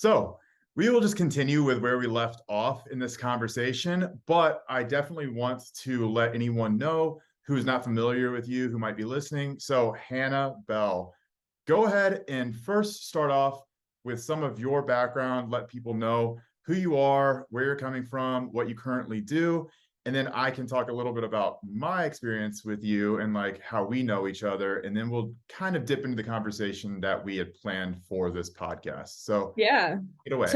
So we will just continue with where we left off in this conversation, but I definitely want to let anyone know who's not familiar with you, who might be listening. So Hannah Bell, go ahead and first start off with some of your background, let people know who you are, where you're coming from, what you currently do, and then I can talk a little bit about my experience with you and like how we know each other, and then we'll kind of dip into the conversation that we had planned for this podcast. So Yeah. get away.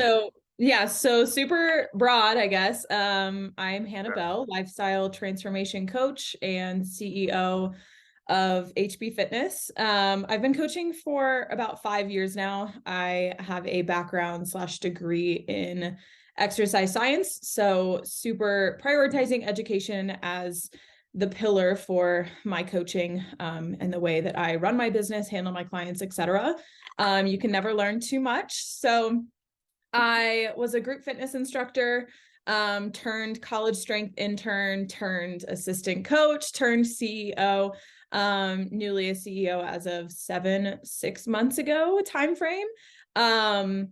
So super broad, I guess. I'm Hannah Bell, lifestyle transformation coach and CEO of HB Fitness. I've been coaching for about 5 years now. I have a background / degree in exercise science. So super prioritizing education as the pillar for my coaching, and the way that I run my business, handle my clients, etc. You can never learn too much. So I was a group fitness instructor, turned college strength intern, turned assistant coach, turned CEO, newly a CEO as of 6 months ago timeframe.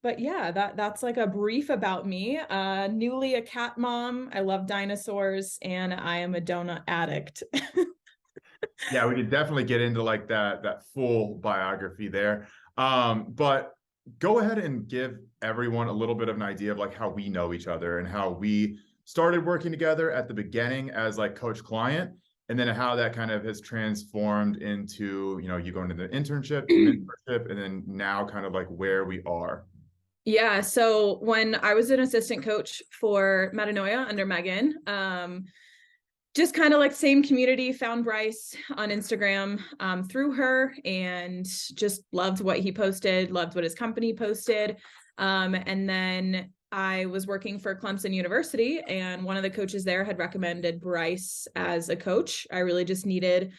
But yeah, that's like a brief about me. Newly a cat mom. I love dinosaurs, and I am a donut addict. Yeah, we could definitely get into like that full biography there. But go ahead and give everyone a little bit of an idea of like how we know each other and how we started working together at the beginning as like coach client, and then how that kind of has transformed into, you going to the internship, mentorship, and then now kind of like where we are. Yeah. So when I was an assistant coach for Metanoia under Megan, just kind of like same community, found Bryce on Instagram through her, and just loved what he posted, loved what his company posted. And then I was working for Clemson University, and one of the coaches there had recommended Bryce as a coach. I really just needed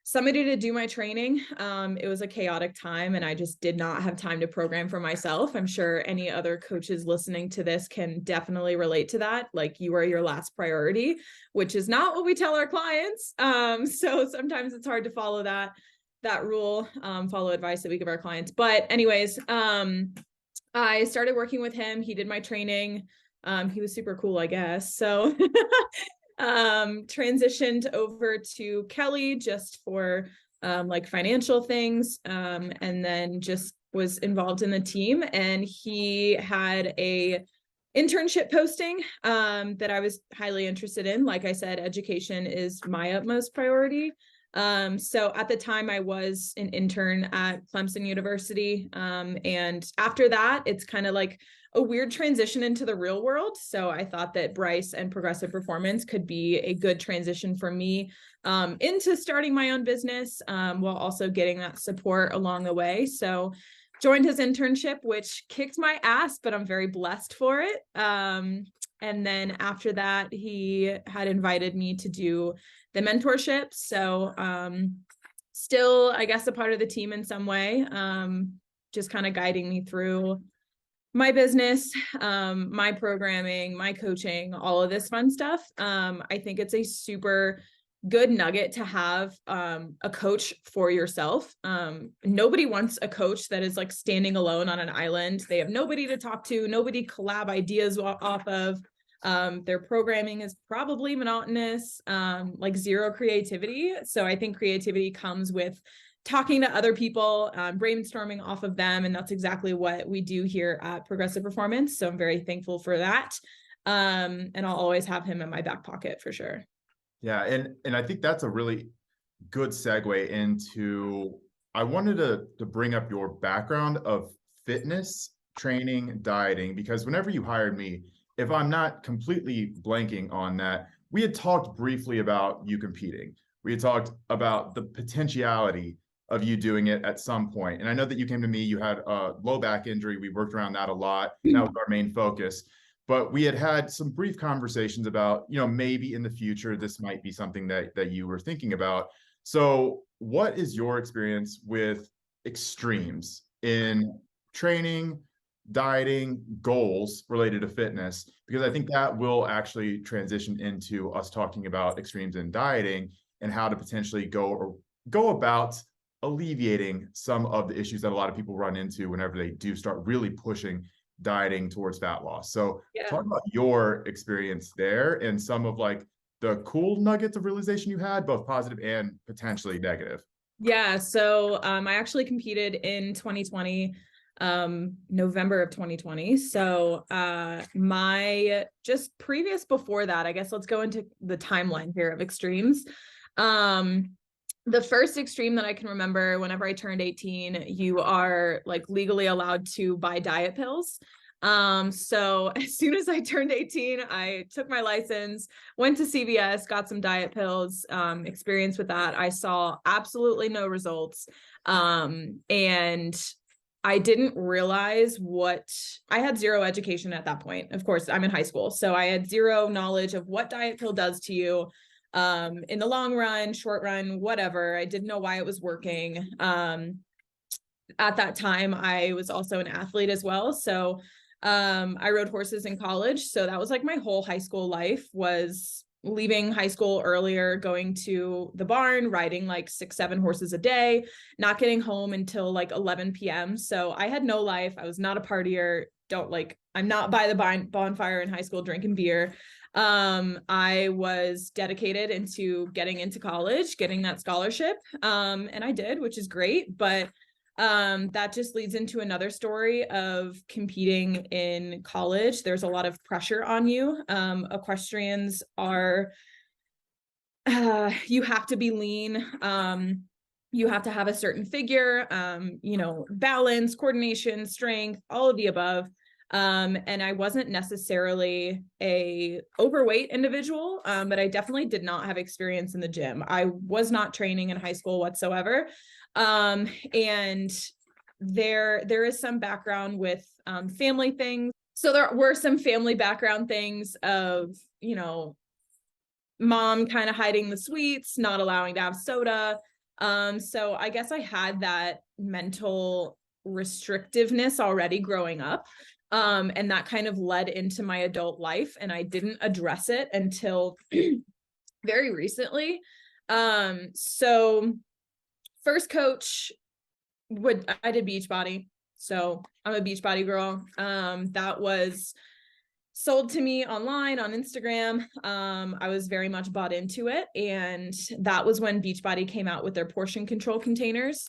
somebody to do my training. It was a chaotic time, and I just did not have time to program for myself. I'm sure any other coaches listening to this can definitely relate to that. Like, you are your last priority, which is not what we tell our clients. So sometimes it's hard to follow that rule, follow advice that we give our clients. But anyways, I started working with him. He did my training. He was super cool, I guess. So transitioned over to Kelly just for like financial things, and then just was involved in the team. And he had a internship posting that I was highly interested in. Like I said, education is my utmost priority. So at the time I was an intern at Clemson University. And after that, it's kind of like a weird transition into the real world. So I thought that Bryce and Progressive Performance could be a good transition for me into starting my own business, while also getting that support along the way. So joined his internship, which kicked my ass, but I'm very blessed for it. And then after that, he had invited me to do the mentorship. So still, I guess, a part of the team in some way, just kind of guiding me through my business, my programming, my coaching, all of this fun stuff. I think it's a super good nugget to have a coach for yourself. Nobody wants a coach that is like standing alone on an island. They have nobody to talk to, nobody collab ideas off of. Their programming is probably monotonous, like zero creativity. So I think creativity comes with talking to other people, brainstorming off of them. And that's exactly what we do here at Progressive Performance. So I'm very thankful for that. And I'll always have him in my back pocket for sure. Yeah, and I think that's a really good segue into, I wanted to bring up your background of fitness, training, dieting, because whenever you hired me, if I'm not completely blanking on that, we had talked briefly about you competing. We had talked about the potentiality of you doing it at some point. And I know that you came to me, you had a low back injury. We worked around that a lot. That was our main focus. But we had some brief conversations about, maybe in the future, this might be something that you were thinking about. So what is your experience with extremes in training, dieting, goals related to fitness? Because I think that will actually transition into us talking about extremes in dieting and how to potentially go about alleviating some of the issues that a lot of people run into whenever they do start really pushing dieting towards fat loss. So Yeah. talk about your experience there and some of like the cool nuggets of realization you had, both positive and potentially negative. Yeah, so I actually competed in 2020, November of 2020. So my just previous before that, I guess let's go into the timeline here of extremes. The first extreme that I can remember, whenever I turned 18, you are like legally allowed to buy diet pills. So as soon as I turned 18, I took my license, went to CVS, got some diet pills, experience with that. I saw absolutely no results. And I didn't realize I had zero education at that point. Of course, I'm in high school, so I had zero knowledge of what diet pill does to you. In the long run, short run, whatever. I didn't know why it was working. At that time, I was also an athlete as well. So I rode horses in college. So that was like my whole high school life, was leaving high school earlier, going to the barn, riding like 6-7 horses a day, not getting home until like 11 p.m. So I had no life. I was not a partier. I'm not by the bonfire in high school drinking beer. I was dedicated into getting into college, getting that scholarship. And I did, which is great. But that just leads into another story of competing in college. There's a lot of pressure on you. Equestrians are, you have to be lean. You have to have a certain figure, balance, coordination, strength, all of the above. And I wasn't necessarily a overweight individual, but I definitely did not have experience in the gym. I was not training in high school whatsoever. And there is some background with family things. So there were some family background things of, mom kind of hiding the sweets, not allowing to have soda. So I guess I had that mental restrictiveness already growing up. And that kind of led into my adult life, and I didn't address it until very recently. So first coach I did Beachbody. So I'm a Beachbody girl. That was sold to me online on Instagram. I was very much bought into it. And that was when Beachbody came out with their portion control containers,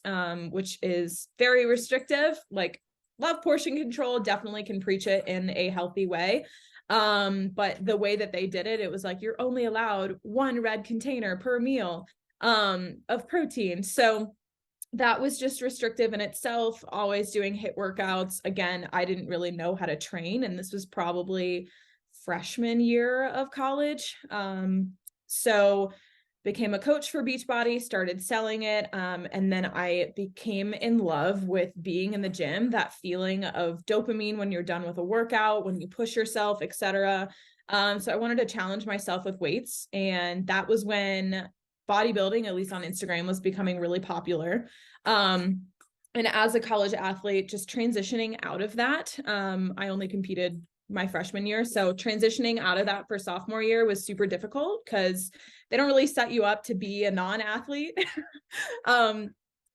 which is very restrictive. Like, love portion control, definitely can preach it in a healthy way. But the way that they did it, it was like, you're only allowed one red container per meal of protein. So that was just restrictive in itself, always doing HIIT workouts. Again, I didn't really know how to train, and this was probably freshman year of college. So became a coach for Beachbody, started selling it. And then I became in love with being in the gym, that feeling of dopamine when you're done with a workout, when you push yourself, etc. So I wanted to challenge myself with weights. And that was when bodybuilding, at least on Instagram, was becoming really popular. And as a college athlete, just transitioning out of that, I only competed my freshman year. So transitioning out of that for sophomore year was super difficult because they don't really set you up to be a non-athlete.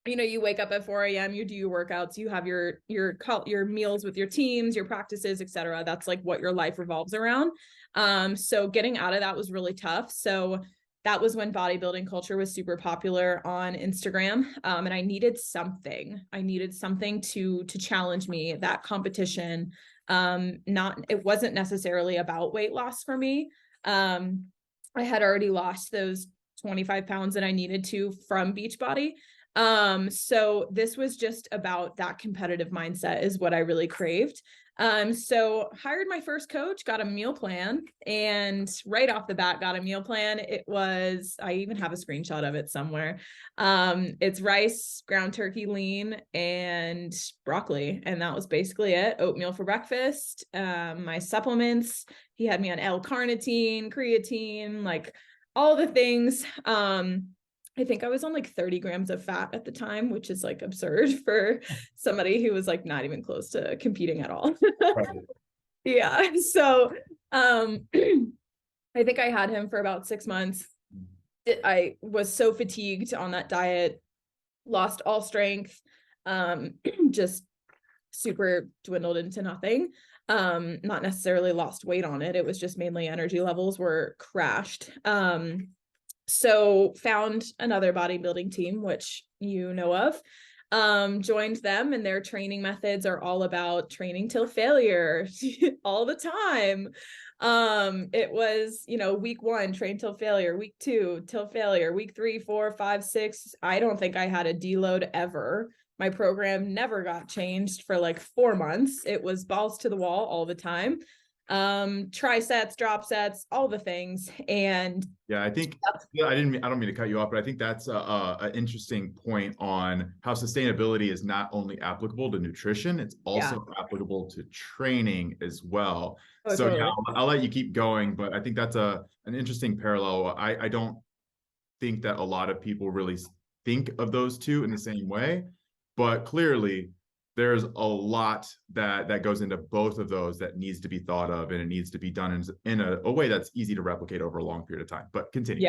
You wake up at 4 a.m., you do your workouts, you have your meals with your teams, your practices, etc. That's like what your life revolves around. So getting out of that was really tough. So that was when bodybuilding culture was super popular on Instagram. And I needed something. To challenge me, that competition. It wasn't necessarily about weight loss for me. I had already lost those 25 pounds that I needed to from Beachbody. So this was just about that competitive mindset is what I really craved. So hired my first coach, got a meal plan, and right off the bat got a meal plan. I even have a screenshot of it somewhere. It's rice, ground turkey lean, and broccoli. And that was basically it. Oatmeal for breakfast. My supplements, he had me on L-carnitine, creatine, like all the things. I think I was on like 30 grams of fat at the time, which is like absurd for somebody who was like not even close to competing at all. Right. Yeah. So I think I had him for about 6 months. I was so fatigued on that diet, lost all strength, just super dwindled into nothing. Not necessarily lost weight on it. It was just mainly energy levels were crashed. So found another bodybuilding team, which you know of, joined them, and their training methods are all about training till failure all the time. It was, week 1, train till failure, week 2, till failure, week 3, 4, 5, 6. I don't think I had a deload ever. My program never got changed for like 4 months. It was balls to the wall all the time. Try sets, drop sets, all the things. And yeah, I think I don't mean to cut you off, but I think that's an interesting point on how sustainability is not only applicable to nutrition, it's also applicable to training as well. Oh, So totally. yeah, I'll let you keep going, but I think that's an interesting parallel. I don't think that a lot of people really think of those two in the same way, but clearly there's a lot that goes into both of those that needs to be thought of, and it needs to be done in a way that's easy to replicate over a long period of time. But continue.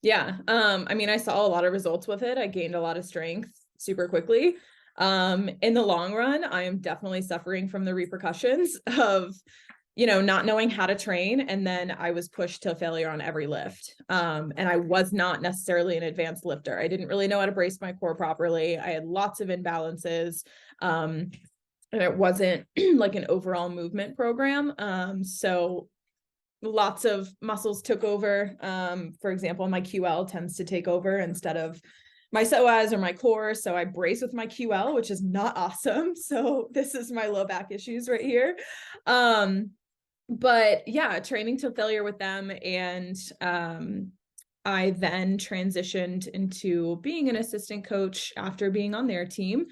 Yeah. I mean, I saw a lot of results with it. I gained a lot of strength super quickly. In the long run, I am definitely suffering from the repercussions of, not knowing how to train. And then I was pushed to failure on every lift. And I was not necessarily an advanced lifter. I didn't really know how to brace my core properly. I had lots of imbalances. And it wasn't like an overall movement program. So lots of muscles took over. For example, my QL tends to take over instead of my psoas or my core. So I brace with my QL, which is not awesome. So this is my low back issues right here. But yeah, training till failure with them. And I then transitioned into being an assistant coach after being on their team.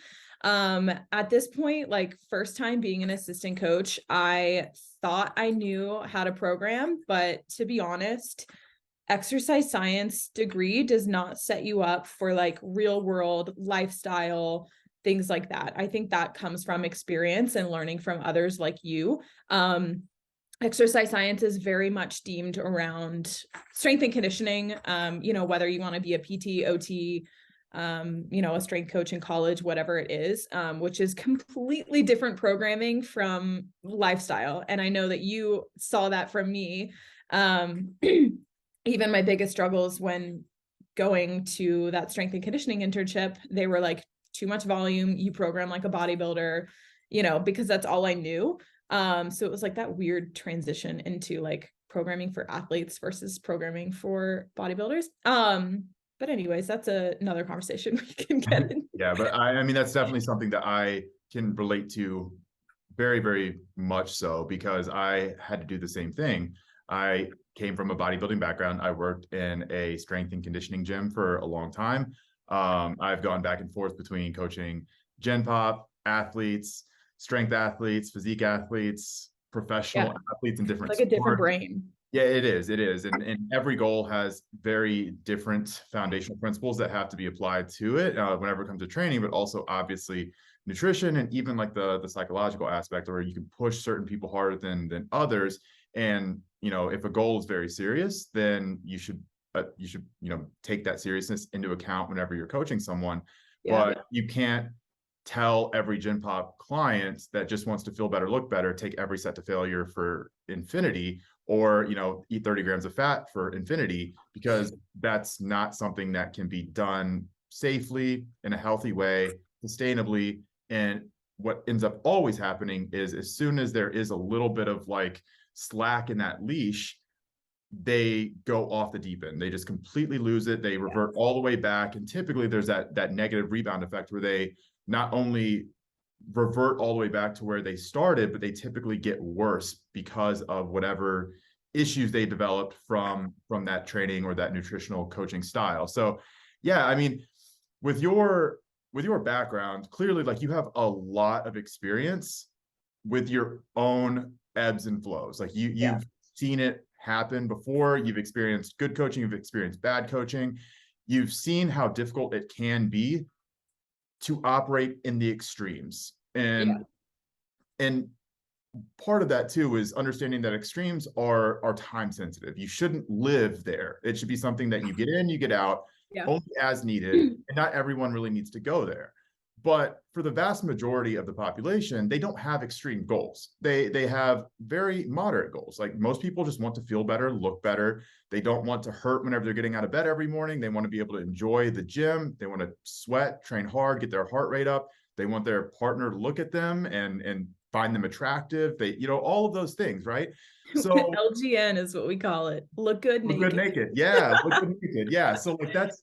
At this point, like first time being an assistant coach, I thought I knew how to program, but to be honest, exercise science degree does not set you up for like real world lifestyle things like that. I think that comes from experience and learning from others like you. Exercise science is very much deemed around strength and conditioning. Whether you want to be a PT, OT, a strength coach in college, whatever it is, which is completely different programming from lifestyle. And I know that you saw that from me. Even my biggest struggles when going to that strength and conditioning internship, they were like, too much volume, you program like a bodybuilder, because that's all I knew. So it was like that weird transition into like programming for athletes versus programming for bodybuilders. But anyways, that's another conversation we can get into. Yeah, but I mean, that's definitely something that I can relate to very, very much so, because I had to do the same thing. I came from a bodybuilding background. I worked in a strength and conditioning gym for a long time. I've gone back and forth between coaching Gen Pop athletes, strength athletes, physique athletes, professional athletes in different like a different sports. brain. Yeah, it is. It is. And every goal has very different foundational principles that have to be applied to it whenever it comes to training, but also obviously nutrition and even like the psychological aspect, where you can push certain people harder than others. And, if a goal is very serious, then you should take that seriousness into account whenever you're coaching someone. But you can't tell every Gen Pop client that just wants to feel better, look better, take every set to failure for infinity, or eat 30 grams of fat for infinity, because that's not something that can be done safely, in a healthy way, sustainably. And what ends up always happening is, as soon as there is a little bit of like slack in that leash, they go off the deep end. They just completely lose it. They revert all the way back. And typically there's that negative rebound effect, where they not only revert all the way back to where they started, but they typically get worse because of whatever issues they developed from that training or that nutritional coaching style. So yeah, I mean, with your background, clearly like you have a lot of experience with your own ebbs and flows. Like you've seen it happen before. You've experienced good coaching, you've experienced bad coaching. You've seen how difficult it can be to operate in the extremes. And part of that too is understanding that extremes are time sensitive. You shouldn't live there. It should be something that you get in, you get out, only as needed, and not everyone really needs to go there. But for the vast majority of the population, they don't have extreme goals. They have very moderate goals. Like most people just want to feel better, look better. They don't want to hurt whenever they're getting out of bed every morning. They want to be able to enjoy the gym. They want to sweat, train hard, get their heart rate up. They want their partner to look at them and find them attractive. They, all of those things, right? So LGN is what we call it. Look good look naked. good naked. Yeah, look good naked. Yeah. So like that's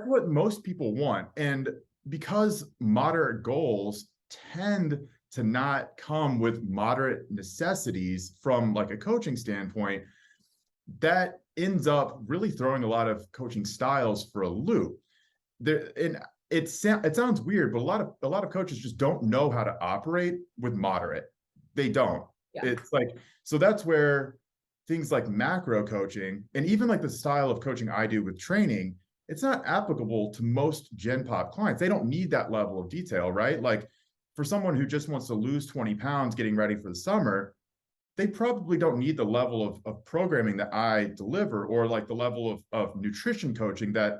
what most people want. And because moderate goals tend to not come with moderate necessities from like a coaching standpoint, that ends up really throwing a lot of coaching styles for a loop. And it sounds weird, but a lot of coaches just don't know how to operate with moderate. They don't. Yeah. It's like, so that's where things like macro coaching and even like the style of coaching I do with training, it's not applicable to most Gen Pop clients. They don't need that level of detail, right? Like for someone who just wants to lose 20 pounds getting ready for the summer, they probably don't need the level of programming that I deliver, or like the level of nutrition coaching that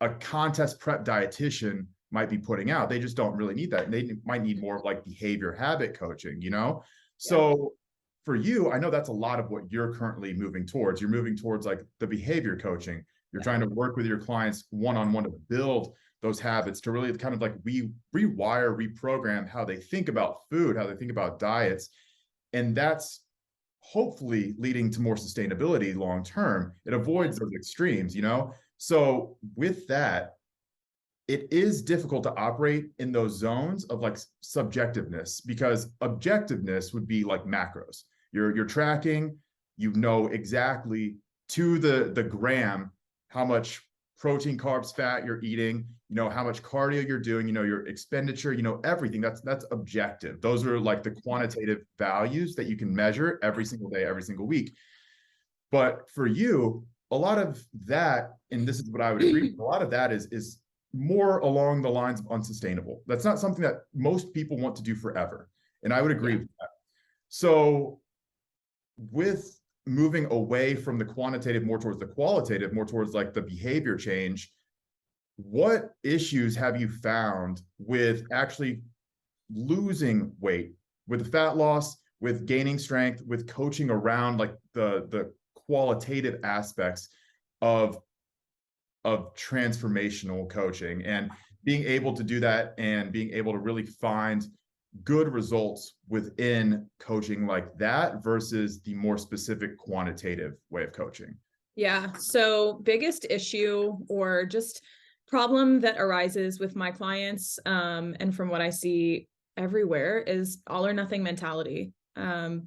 a contest prep dietitian might be putting out. They just don't really need that. And they might need more of like behavior habit coaching, So for you, I know that's a lot of what you're currently moving towards. You're moving towards like the behavior coaching. You're trying to work with your clients one-on-one to build those habits, to really kind of like rewire, reprogram how they think about food, how they think about diets. And that's hopefully leading to more sustainability long term. It avoids those extremes. So with that, it is difficult to operate in those zones of like subjectiveness, because objectiveness would be like macros. You're tracking, exactly to the gram how much protein, carbs, fat you're eating, how much cardio you're doing, your expenditure, everything. That's objective. Those are like the quantitative values that you can measure every single day, every single week. But for you, a lot of that, and this is what I would agree with, a lot of that is more along the lines of unsustainable. That's not something that most people want to do forever. And I would agree with that. So with moving away from the quantitative more towards the qualitative, more towards like the behavior change, what issues have you found with actually losing weight, with fat loss, with gaining strength, with coaching around like the qualitative aspects of transformational coaching, and being able to do that and being able to really find good results within coaching like that versus the more specific quantitative way of coaching? Yeah. So biggest issue or just problem that arises with my clients, and from what I see everywhere, is all or nothing mentality.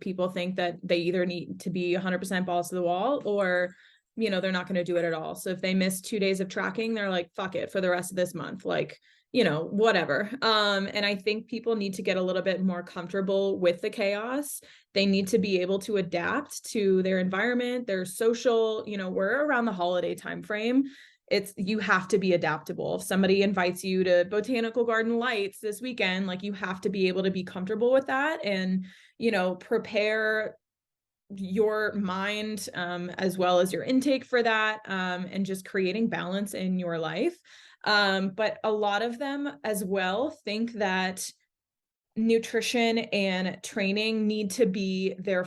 People think that they either need to be 100% balls to the wall, or they're not going to do it at all. So if they miss 2 days of tracking, they're like, fuck it for the rest of this month. Like, whatever. And I think people need to get a little bit more comfortable with the chaos. They need to be able to adapt to their environment, their social, we're around the holiday timeframe. You have to be adaptable. If somebody invites you to Botanical Garden Lights this weekend, like you have to be able to be comfortable with that and, prepare your mind, as well as your intake for that, and just creating balance in your life. But a lot of them as well think that nutrition and training need to be their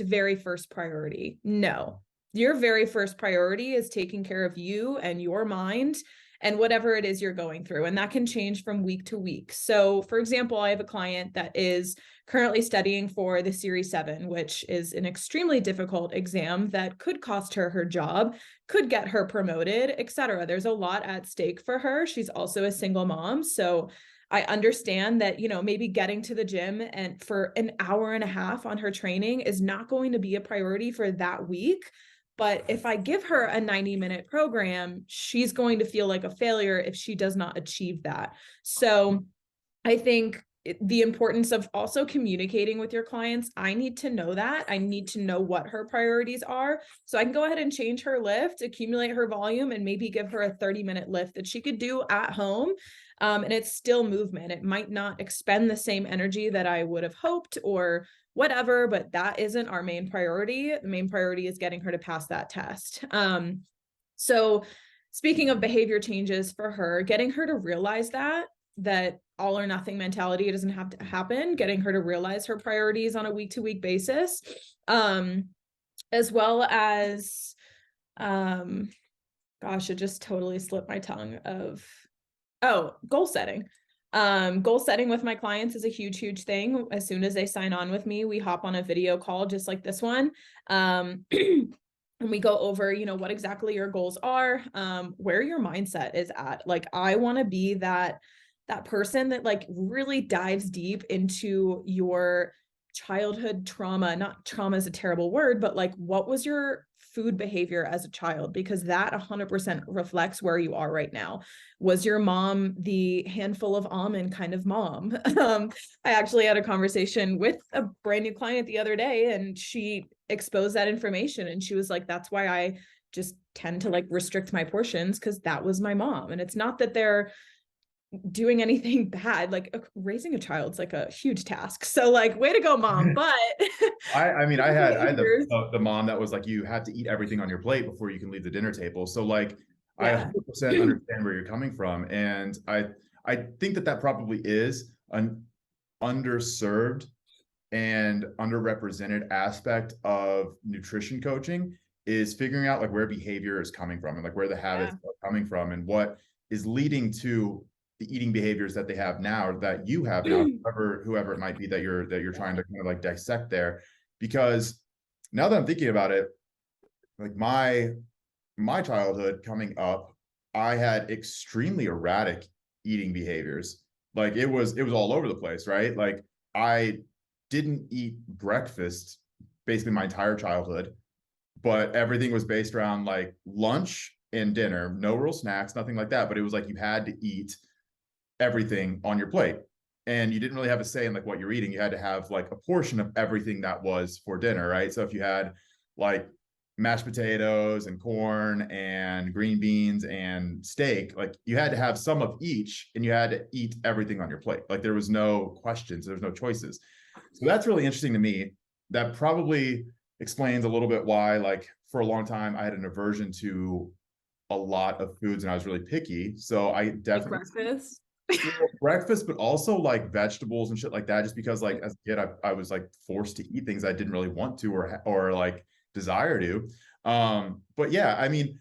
very first priority. No, your very first priority is taking care of you and your mind and whatever it is you're going through. And that can change from week to week. So for example, I have a client that is currently studying for the Series 7, which is an extremely difficult exam that could cost her her job, could get her promoted, etc. There's a lot at stake for her. She's also a single mom. So I understand that, maybe getting to the gym and for an hour and a half on her training is not going to be a priority for that week. But if I give her a 90-minute program, she's going to feel like a failure if she does not achieve that. So I think the importance of also communicating with your clients. I need to know that. I need to know what her priorities are. So I can go ahead and change her lift, accumulate her volume, and maybe give her a 30-minute lift that she could do at home. And it's still movement. It might not expend the same energy that I would have hoped or whatever, but that isn't our main priority. The main priority is getting her to pass that test. So speaking of behavior changes for her, getting her to realize that that all or nothing mentality, it doesn't have to happen, getting her to realize her priorities on a week-to-week basis, as well as, gosh, it just totally slipped my tongue of, goal setting. Goal setting with my clients is a huge thing. As soon as they sign on with me, we hop on a video call just like this one. And we go over, what exactly your goals are, where your mindset is at. Like, I want to be that person that like really dives deep into your childhood trauma. Not trauma is a terrible word, but like, what was your food behavior as a child? Because that 100% reflects where you are right now. Was your mom the handful of almond kind of mom? I actually had a conversation with a brand new client the other day, and she exposed that information, and she was like, that's why I just tend to like restrict my portions, because that was my mom. And it's not that they're doing anything bad. Like, raising a child's like a huge task, so like, way to go, mom. But I mean, I had the mom that was like, you have to eat everything on your plate before you can leave the dinner table. So like, I 100% understand where you're coming from. And I think that probably is an underserved and underrepresented aspect of nutrition coaching, is figuring out like where behavior is coming from and like where the habits are coming from and what is leading to the eating behaviors that they have now, that you have now, whoever it might be that you're trying to kind of like dissect there. Because now that I'm thinking about it, like my childhood coming up, I had extremely erratic eating behaviors. Like it was all over the place, right? Like I didn't eat breakfast basically my entire childhood, but everything was based around like lunch and dinner, no real snacks, nothing like that. But it was like you had to eat everything on your plate, and you didn't really have a say in like what you're eating. You had to have like a portion of everything that was for dinner, right? So if you had like mashed potatoes and corn and green beans and steak, like you had to have some of each, and you had to eat everything on your plate. Like there was no questions, there was no choices. So that's really interesting to me. That probably explains a little bit why, like, for a long time I had an aversion to a lot of foods and I was really picky. So I definitely breakfast, but also like vegetables and shit like that, just because like as a kid I was like forced to eat things I didn't really want to or like desire to. But yeah, I mean,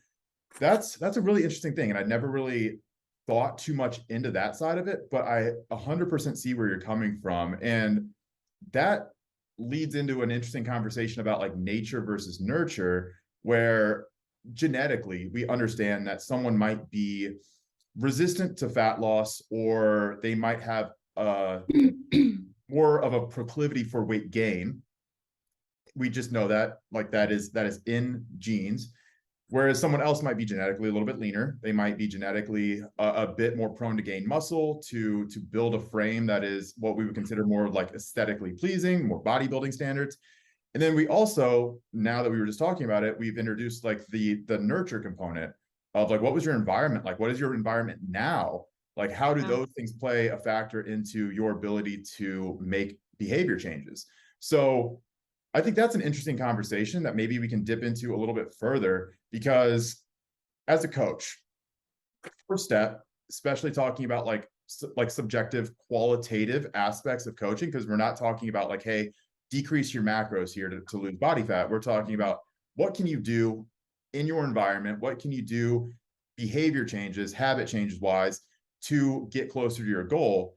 that's a really interesting thing, and I'd never really thought too much into that side of it, but I 100% see where you're coming from. And that leads into an interesting conversation about like nature versus nurture, where genetically we understand that someone might be resistant to fat loss, or they might have more of a proclivity for weight gain. We just know that like that is in genes. Whereas someone else might be genetically a little bit leaner. They might be genetically a bit more prone to gain muscle, to build a frame that is what we would consider more like aesthetically pleasing, more bodybuilding standards. And then we also, now that we were just talking about it, we've introduced like the nurture component of like, what was your environment like? What is your environment now? Like, how do those things play a factor into your ability to make behavior changes? So I think that's an interesting conversation that maybe we can dip into a little bit further, because as a coach, first step, especially talking about like subjective qualitative aspects of coaching, because we're not talking about like, hey, decrease your macros here to lose body fat. We're talking about what can you do in your environment? What can you do behavior changes, habit changes wise, to get closer to your goal?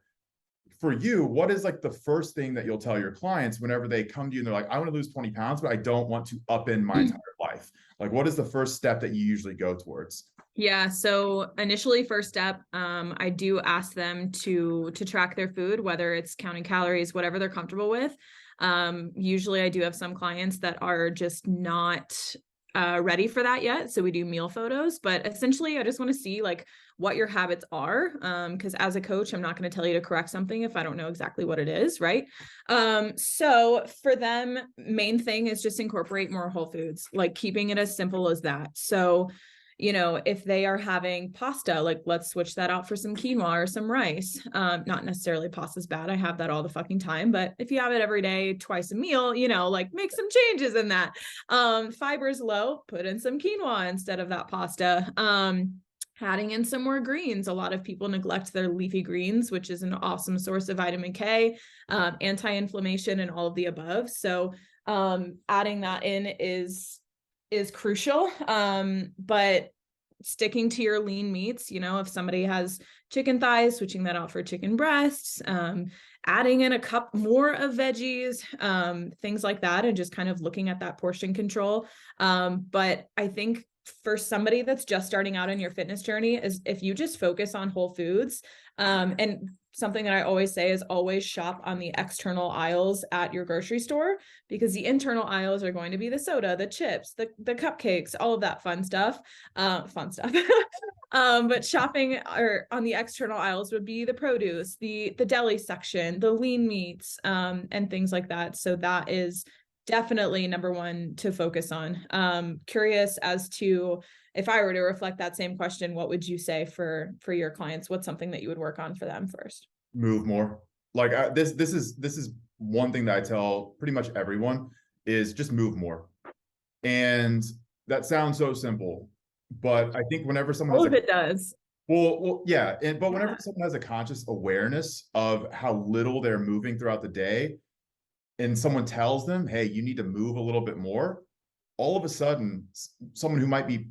For you, what is like the first thing that you'll tell your clients whenever they come to you and they're like, I want to lose 20 pounds, but I don't want to up in my entire life? Like, what is the first step that you usually go towards? Yeah. So initially, first step, I do ask them to track their food, whether it's counting calories, whatever they're comfortable with. Usually I do have some clients that are just not ready for that yet. So we do meal photos, but essentially I just want to see like what your habits are. Because as a coach, I'm not going to tell you to correct something if I don't know exactly what it is. Right. So for them, main thing is just incorporate more whole foods, like keeping it as simple as that. So, if they are having pasta, like let's switch that out for some quinoa or some rice. Not necessarily pasta's bad. I have that all the fucking time, but if you have it every day, twice a meal, like make some changes in that. Fiber's low, put in some quinoa instead of that pasta. adding in some more greens. A lot of people neglect their leafy greens, which is an awesome source of vitamin K, anti-inflammation, and all of the above. So adding that in is crucial. But sticking to your lean meats, you know, if somebody has chicken thighs, switching that out for chicken breasts, adding in a cup more of veggies, things like that, and just kind of looking at that portion control. But I think for somebody that's just starting out in your fitness journey, is if you just focus on whole foods, and something that I always say is always shop on the external aisles at your grocery store, because the internal aisles are going to be the soda, the chips, the cupcakes, all of that fun stuff. But shopping or on the external aisles would be the produce, the deli section, the lean meats, and things like that. So that is definitely number one to focus on. Curious as to, if I were to reflect that same question, what would you say for your clients? What's something that you would work on for them first? Move more. Like this is one thing that I tell pretty much everyone is just move more. And that sounds so simple, but I think whenever someone All has of it does. well, yeah, but whenever someone has a conscious awareness of how little they're moving throughout the day, and someone tells them, hey, you need to move a little bit more, all of a sudden, someone who might be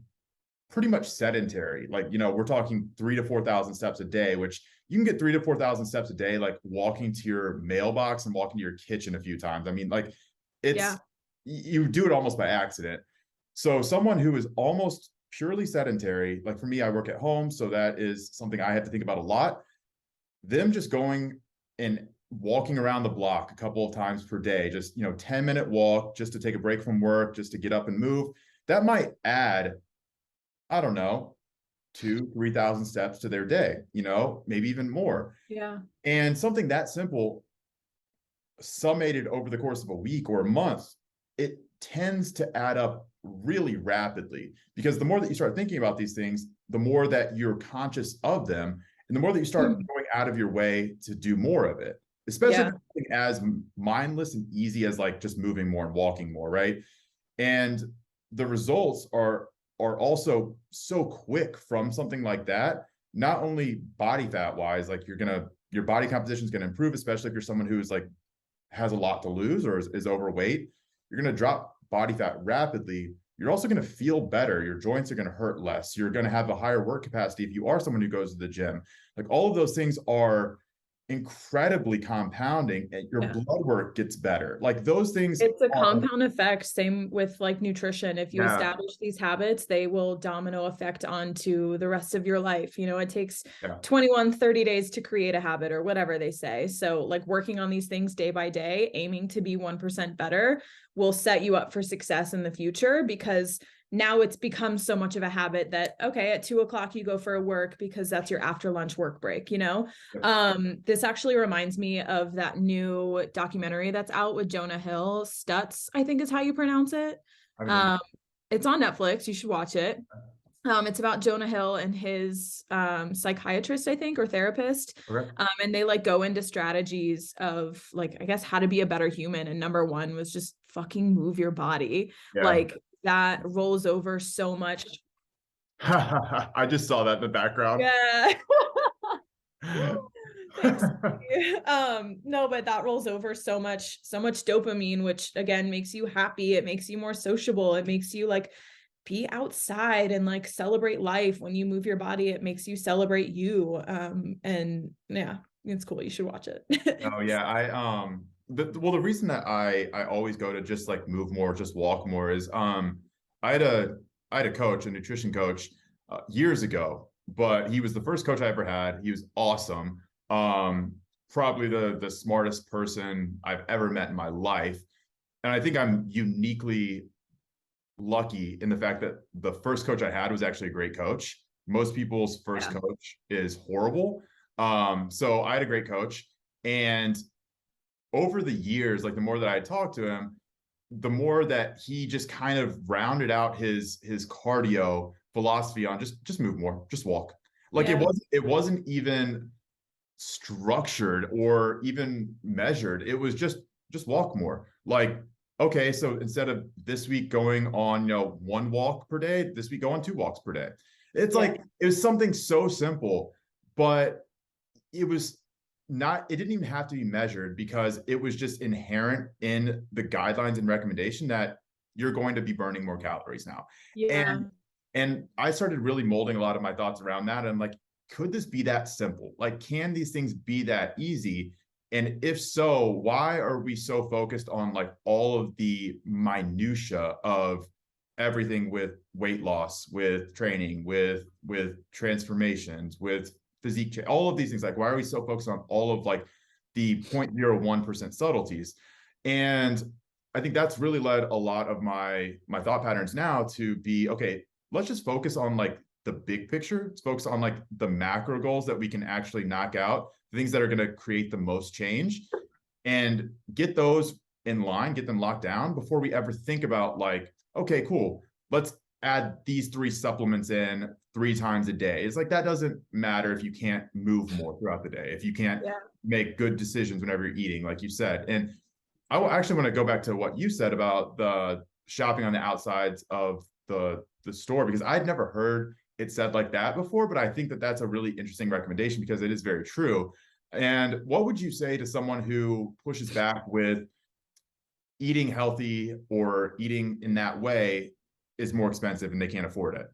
pretty much sedentary, like, you know, we're talking 3,000 to 4,000 steps a day, which you can get 3,000 to 4,000 steps a day, like walking to your mailbox and walking to your kitchen a few times. I mean, like, it's, you do it almost by accident. So someone who is almost purely sedentary, like for me, I work at home, so that is something I have to think about a lot. Them just going and walking around the block a couple of times per day, just, you know, 10-minute walk just to take a break from work, just to get up and move, that might add, I don't know, 2,000 to 3,000 steps to their day, you know, maybe even more. Yeah. And something that simple, summated over the course of a week or a month, it tends to add up really rapidly, because the more that you start thinking about these things, the more that you're conscious of them, and the more that you start going out of your way to do more of it, especially something as mindless and easy as like just moving more and walking more, right? And the results are also so quick from something like that. Not only body fat wise, like your body composition is going to improve, especially if you're someone who's like has a lot to lose or is overweight. You're going to drop body fat rapidly. You're also going to feel better. Your joints are going to hurt less. You're going to have a higher work capacity if you are someone who goes to the gym. Like, all of those things are incredibly compounding, and your blood work gets better. Like, those things, it's a compound effect. Same with like nutrition. If you Yeah. establish these habits, they will domino effect onto the rest of your life. You know, it takes 21, 30 days to create a habit, or whatever they say. So like working on these things day by day, aiming to be 1% better, will set you up for success in the future, because now it's become so much of a habit that, okay, at 2:00 you go for a work because that's your after lunch work break, you know? This actually reminds me of that new documentary that's out with Jonah Hill, Stutz, I think is how you pronounce it. It's on Netflix. You should watch it. It's about Jonah Hill and his psychiatrist, I think, or therapist. And they like go into strategies of like, I guess, how to be a better human. And number one was just fucking move your body. Like, that rolls over so much. I just saw that in the background. Yeah. Thanks. No, but that rolls over so much dopamine, which again makes you happy. It makes you more sociable. It makes you like be outside and like celebrate life. When you move your body, it makes you celebrate you. And yeah, it's cool. You should watch it. Oh yeah. The reason that I always go to just like move more, just walk more is I had a coach, a nutrition coach, years ago, but he was the first coach I ever had. He was awesome. Probably the smartest person I've ever met in my life. And I think I'm uniquely lucky in the fact that the first coach I had was actually a great coach. Most people's first coach is horrible. So I had a great coach, and over the years, like the more that I talked to him, the more that he just kind of rounded out his cardio philosophy on just move more, just walk. Like it wasn't even structured or even measured. It was just walk more. Like, okay, so instead of this week going on, 1 walk per day, this week go on 2 walks per day. It's Yeah. like, it was something so simple, but it was not, it didn't even have to be measured because it was just inherent in the guidelines and recommendation that you're going to be burning more calories now. Yeah. And I started really molding a lot of my thoughts around that. And I'm like, could this be that simple? Like, can these things be that easy? And if so, why are we so focused on like all of the minutia of everything with weight loss, with training, with transformations, with physique change, all of these things? Like, why are we so focused on all of like the 0.01% subtleties? And I think that's really led a lot of my thought patterns now to be, okay, let's just focus on like the big picture. Let's focus on like the macro goals that we can actually knock out, the things that are going to create the most change, and get those in line, get them locked down before we ever think about like, okay, cool, let's add these 3 supplements in 3 times a day. It's like, that doesn't matter if you can't move more throughout the day, if you can't Yeah. make good decisions whenever you're eating, like you said. And I will actually want to go back to what you said about the shopping on the outsides of the store, because I'd never heard it said like that before, but I think that that's a really interesting recommendation because it is very true. And what would you say to someone who pushes back with eating healthy or eating in that way is more expensive and they can't afford it?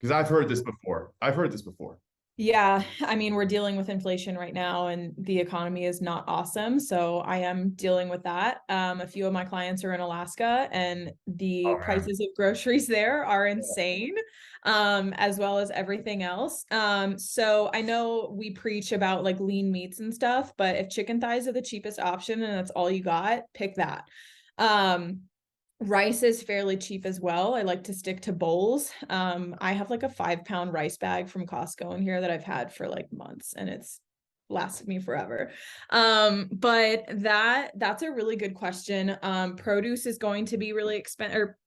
Because I've heard this before. I've heard this before. Yeah, I mean, we're dealing with inflation right now and the economy is not awesome. So I am dealing with that. A few of my clients are in Alaska and the Oh man. prices of groceries there are insane, as well as everything else. So I know we preach about like lean meats and stuff, but if chicken thighs are the cheapest option and that's all you got, pick that. Um, Rice is fairly cheap as well. I like to stick to bowls. I have like a 5-pound rice bag from Costco in here that I've had for like months and it's lasted me forever. But that's a really good question. Produce is going to be really expensive, or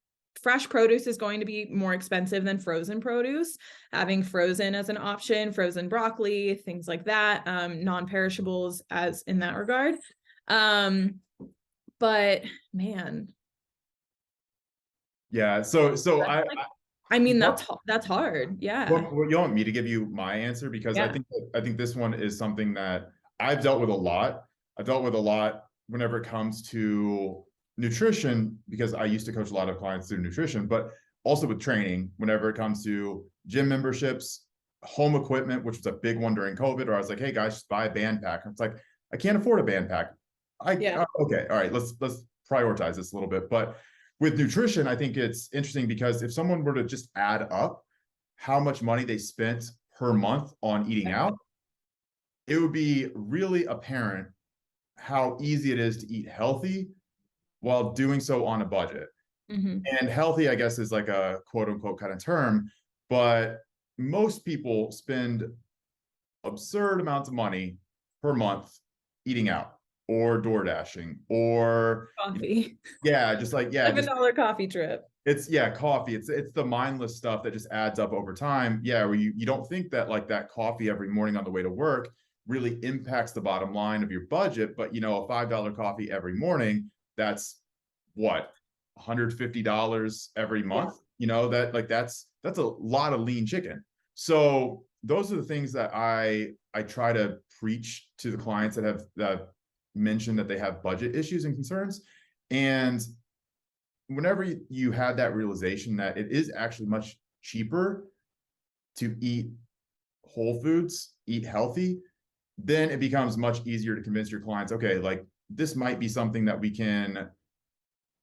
fresh produce is going to be more expensive than frozen produce. Having frozen as an option, frozen broccoli, things like that, non-perishables as in that regard. But man, Yeah. So I mean, what that's hard. Yeah. what you want me to give you my answer? Because Yeah. I think this one is something that I've dealt with a lot. I've dealt with a lot whenever it comes to nutrition, because I used to coach a lot of clients through nutrition, but also with training, whenever it comes to gym memberships, home equipment, which was a big one during COVID, or I was like, hey guys, just buy a band pack. It's like, I can't afford a band pack. Yeah. Okay, all right, let's prioritize this a little bit. But with nutrition, I think it's interesting because if someone were to just add up how much money they spent per month on eating Yeah. out, it would be really apparent how easy it is to eat healthy while doing so on a budget. Mm-hmm. And healthy, I guess, is like a quote unquote kind of term, but most people spend absurd amounts of money per month eating out or door dashing or Coffee. yeah, just like yeah, just $7 coffee trip. it's yeah, coffee. It's the mindless stuff that just adds up over time. Yeah, where you don't think that like that coffee every morning on the way to work really impacts the bottom line of your budget, but you know, a $5 coffee every morning, that's what, $150 every Yeah. month. You know, that like that's a lot of lean chicken. So those are the things that I try to preach to the clients that have mentioned that they have budget issues and concerns. And whenever you have that realization that it is actually much cheaper to eat whole foods, eat healthy, then it becomes much easier to convince your clients, okay, like this might be something that we can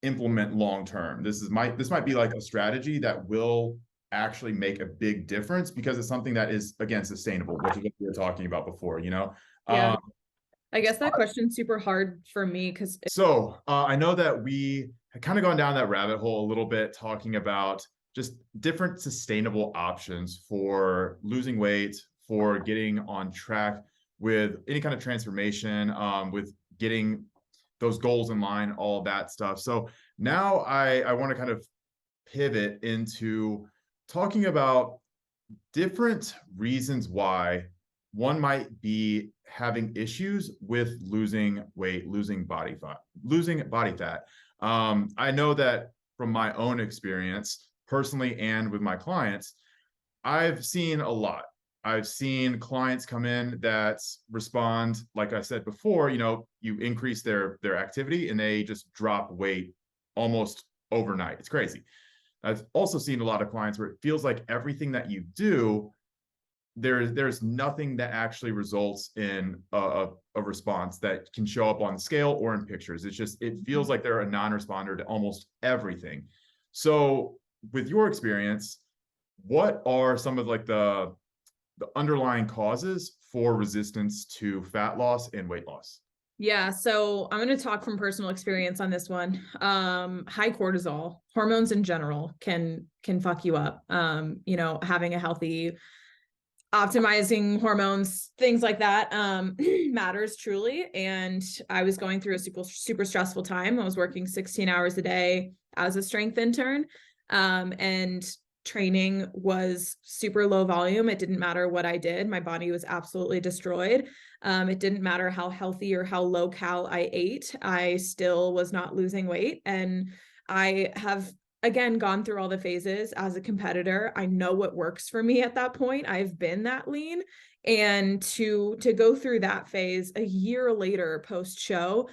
implement long term. This might be like a strategy that will actually make a big difference because it's something that is again sustainable, which is what we were talking about before, you know. Yeah. Um, I guess that question's super hard for me because I know that we had kind of gone down that rabbit hole a little bit, talking about just different sustainable options for losing weight, for getting on track with any kind of transformation, with getting those goals in line, all that stuff. So now I want to kind of pivot into talking about different reasons why one might be having issues with losing weight, losing body fat. I know that from my own experience, personally and with my clients, I've seen a lot. I've seen clients come in that respond, like I said before, you increase their activity and they just drop weight almost overnight. It's crazy. I've also seen a lot of clients where it feels like everything that you do, there's nothing that actually results in a response that can show up on the scale or in pictures. It feels like they're a non-responder to almost everything. So with your experience, what are some of like the underlying causes for resistance to fat loss and weight loss? Yeah, so I'm going to talk from personal experience on this one. High cortisol, hormones in general can fuck you up. Having a healthy, optimizing hormones, things like that, matters truly. And I was going through a super stressful time. I was working 16 hours a day as a strength intern. And training was super low volume. It didn't matter what I did. My body was absolutely destroyed. It didn't matter how healthy or how low cal I ate. I still was not losing weight. And I have, again, gone through all the phases as a competitor. I know what works for me at that point. I've been that lean. And to go through that phase a year later post show,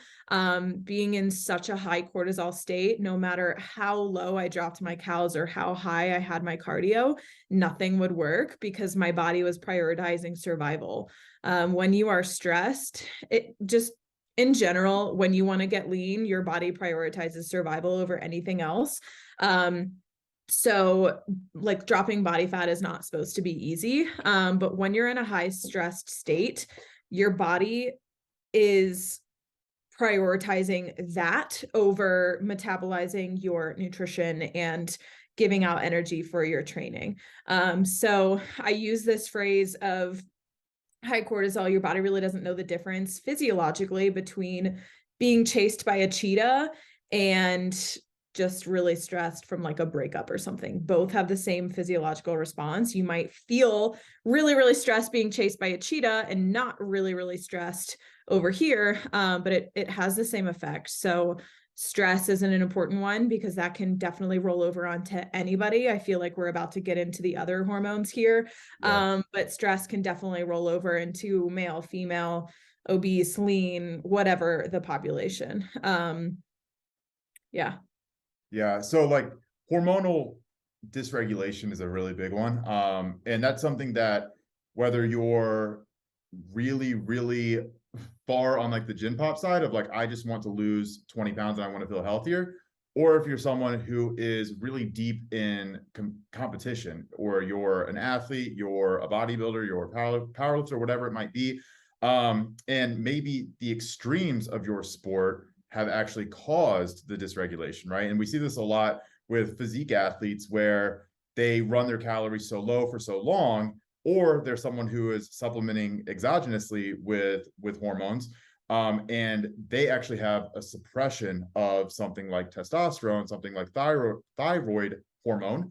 being in such a high cortisol state, no matter how low I dropped my calories or how high I had my cardio, nothing would work because my body was prioritizing survival. When you are stressed, it just, in general, when you want to get lean, your body prioritizes survival over anything else. So like dropping body fat is not supposed to be easy. But when you're in a high stressed state, your body is prioritizing that over metabolizing your nutrition and giving out energy for your training. So I use this phrase of high cortisol. Your body really doesn't know the difference physiologically between being chased by a cheetah and just really stressed from like a breakup or something. Both have the same physiological response. You might feel really, really stressed being chased by a cheetah and not really, really stressed over here, but it has the same effect. So stress isn't an important one because that can definitely roll over onto anybody. I feel like we're about to get into the other hormones here, but stress can definitely roll over into male, female, obese, lean, whatever the population. Yeah. Yeah. So like hormonal dysregulation is a really big one. And that's something that whether you're really, really far on like the gym pop side of like, I just want to lose 20 pounds and I want to feel healthier, or if you're someone who is really deep in competition, or you're an athlete, you're a bodybuilder, you're a powerlifter, whatever it might be. And maybe the extremes of your sport have actually caused the dysregulation, right? And we see this a lot with physique athletes where they run their calories so low for so long, or they're someone who is supplementing exogenously with hormones, and they actually have a suppression of something like testosterone, something like thyroid hormone.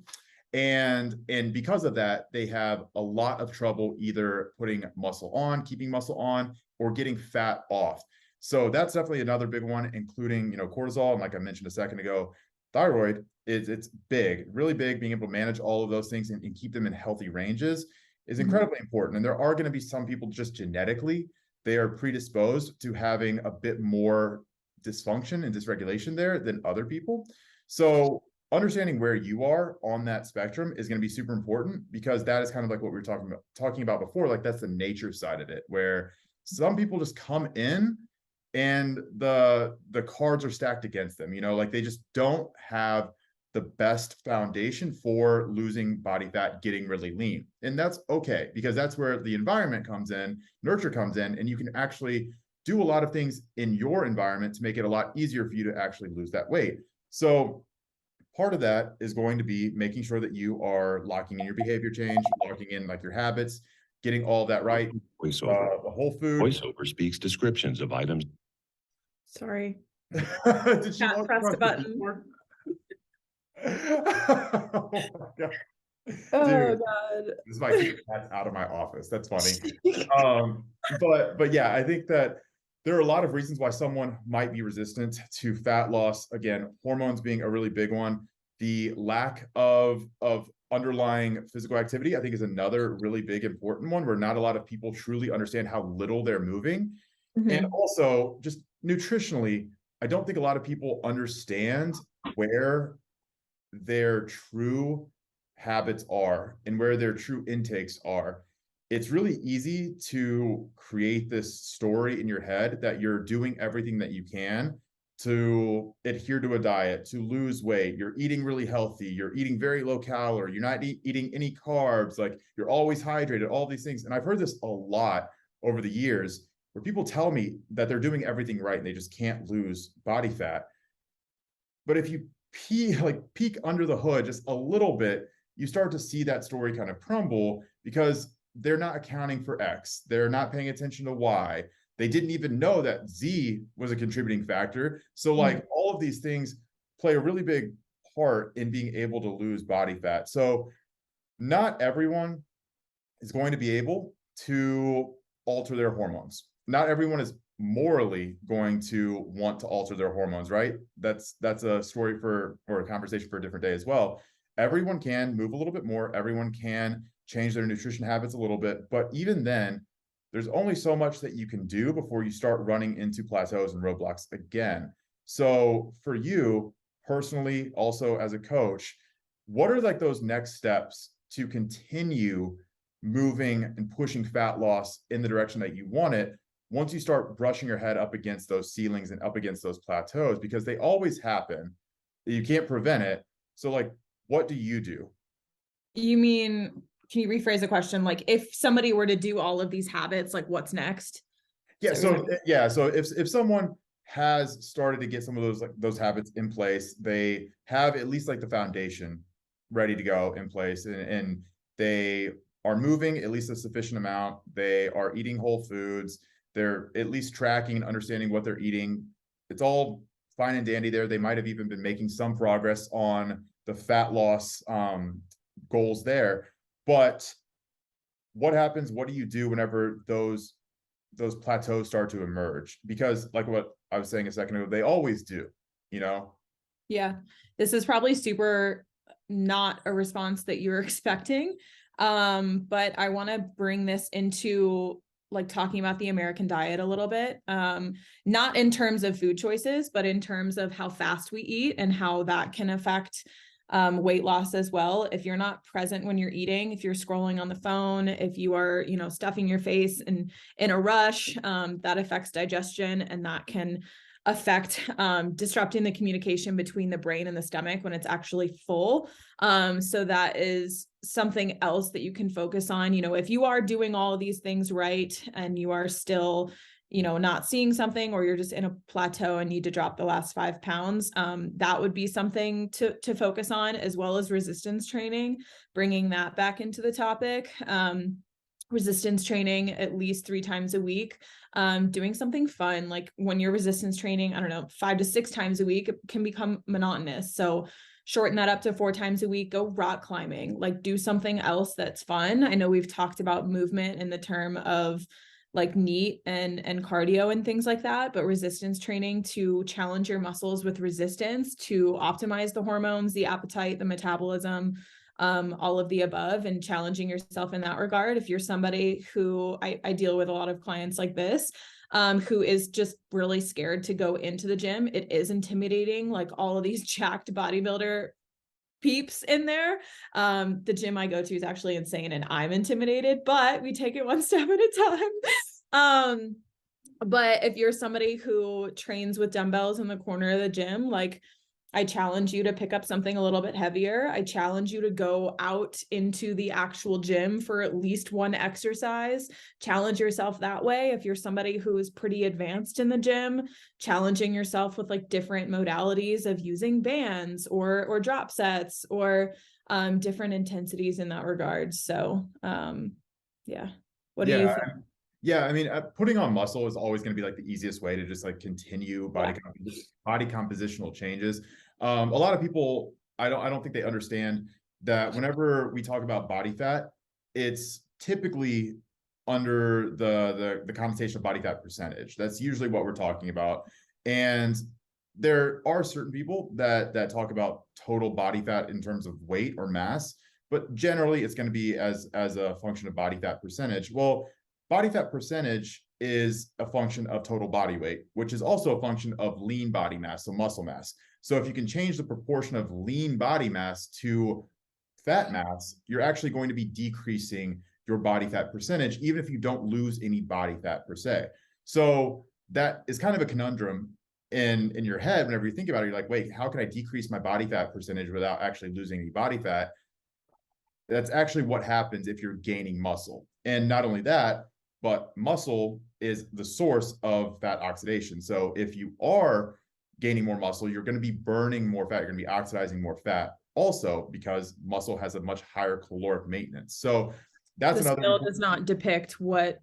And because of that, they have a lot of trouble either putting muscle on, keeping muscle on, or getting fat off. So that's definitely another big one, including, cortisol. And like I mentioned a second ago, thyroid it's big, really big. Being able to manage all of those things and keep them in healthy ranges is incredibly important. And there are going to be some people just genetically, they are predisposed to having a bit more dysfunction and dysregulation there than other people. So understanding where you are on that spectrum is going to be super important, because that is kind of like what we were talking about before. Like that's the nature side of it, where some people just come in and the cards are stacked against them, like they just don't have the best foundation for losing body fat, getting really lean. And that's okay, because that's where the environment comes in, nurture comes in, and you can actually do a lot of things in your environment to make it a lot easier for you to actually lose that weight. So part of that is going to be making sure that you are locking in your behavior change, locking in like your habits, getting all of that right. Voiceover. The whole food. Voiceover speaks descriptions of items. Sorry. Did she Cat pressed a button. Oh my God. Oh Dude, God. this is my cat's out of my office. That's funny. But yeah, I think that there are a lot of reasons why someone might be resistant to fat loss. Again, hormones being a really big one. The lack of underlying physical activity, I think, is another really big important one, where not a lot of people truly understand how little they're moving. And also, just nutritionally, I don't think a lot of people understand where their true habits are and where their true intakes are. It's really easy to create this story in your head that you're doing everything that you can to adhere to a diet, to lose weight, you're eating really healthy, you're eating very low calorie, you're not eating any carbs, like you're always hydrated, all these things. And I've heard this a lot over the years, where people tell me that they're doing everything right and they just can't lose body fat. But if you peek under the hood just a little bit, you start to see that story kind of crumble, because they're not accounting for X, they're not paying attention to Y, they didn't even know that Z was a contributing factor. So like all of these things play a really big part in being able to lose body fat. So not everyone is going to be able to alter their hormones. Not everyone is morally going to want to alter their hormones, right? That's a story for, or a conversation for a different day as well. Everyone can move a little bit more, everyone can change their nutrition habits a little bit, but even then, there's only so much that you can do before you start running into plateaus and roadblocks again. So for you personally, also as a coach, what are like those next steps to continue moving and pushing fat loss in the direction that you want it, once you start brushing your head up against those ceilings and up against those plateaus? Because they always happen, you can't prevent it. So like, what do you do? You mean, can you rephrase the question? Like, if somebody were to do all of these habits, like what's next? Yeah, so yeah, so if someone has started to get some of those, like those habits in place, they have at least like the foundation ready to go in place, and they are moving at least a sufficient amount, they are eating whole foods, they're at least tracking and understanding what they're eating, it's all fine and dandy there. They might have even been making some progress on the fat loss goals there. But what happens, what do you do whenever those plateaus start to emerge? Because like what I was saying a second ago, they always do, you know? Yeah, this is probably super not a response that you're expecting. But I want to bring this into like talking about the American diet a little bit. Not in terms of food choices, but in terms of how fast we eat and how that can affect weight loss as well. If you're not present when you're eating, if you're scrolling on the phone, if you are, stuffing your face and in a rush, that affects digestion, and that can affect disrupting the communication between the brain and the stomach when it's actually full. So that is something else that you can focus on. If you are doing all of these things right and you are still not seeing something, or you're just in a plateau and need to drop the last 5 pounds, that would be something to focus on, as well as resistance training, bringing that back into the topic. Resistance training at least 3 times a week, doing something fun. Like when you're resistance training, I don't know, 5 to 6 times a week, it can become monotonous. So shorten that up to 4 times a week, go rock climbing, like do something else that's fun. I know we've talked about movement in the term of like NEAT and cardio and things like that, but resistance training to challenge your muscles with resistance, to optimize the hormones, the appetite, the metabolism, all of the above, and challenging yourself in that regard. If you're somebody who I deal with a lot of clients like this, who is just really scared to go into the gym, it is intimidating, like all of these jacked bodybuilder peeps in there. The gym I go to is actually insane and I'm intimidated, but we take it one step at a time. But if you're somebody who trains with dumbbells in the corner of the gym, like I challenge you to pick up something a little bit heavier. I challenge you to go out into the actual gym for at least one exercise. Challenge yourself that way. If you're somebody who is pretty advanced in the gym, challenging yourself with like different modalities of using bands or drop sets, or different intensities in that regard. So yeah. What do you think? Yeah, I mean, putting on muscle is always going to be like the easiest way to just like continue body compositional changes. A lot of people, I don't think they understand that whenever we talk about body fat, it's typically under the connotation of body fat percentage. That's usually what we're talking about. And there are certain people that talk about total body fat in terms of weight or mass, but generally it's going to be as a function of body fat percentage. Well, body fat percentage is a function of total body weight, which is also a function of lean body mass, so muscle mass. So if you can change the proportion of lean body mass to fat mass, you're actually going to be decreasing your body fat percentage, even if you don't lose any body fat per se. So that is kind of a conundrum in your head whenever you think about it. You're like, wait, how can I decrease my body fat percentage without actually losing any body fat? That's actually what happens if you're gaining muscle. And not only that, but muscle is the source of fat oxidation. So if you are gaining more muscle, you're going to be burning more fat, you're going to be oxidizing more fat also, because muscle has a much higher caloric maintenance. So that's The another scale does not depict what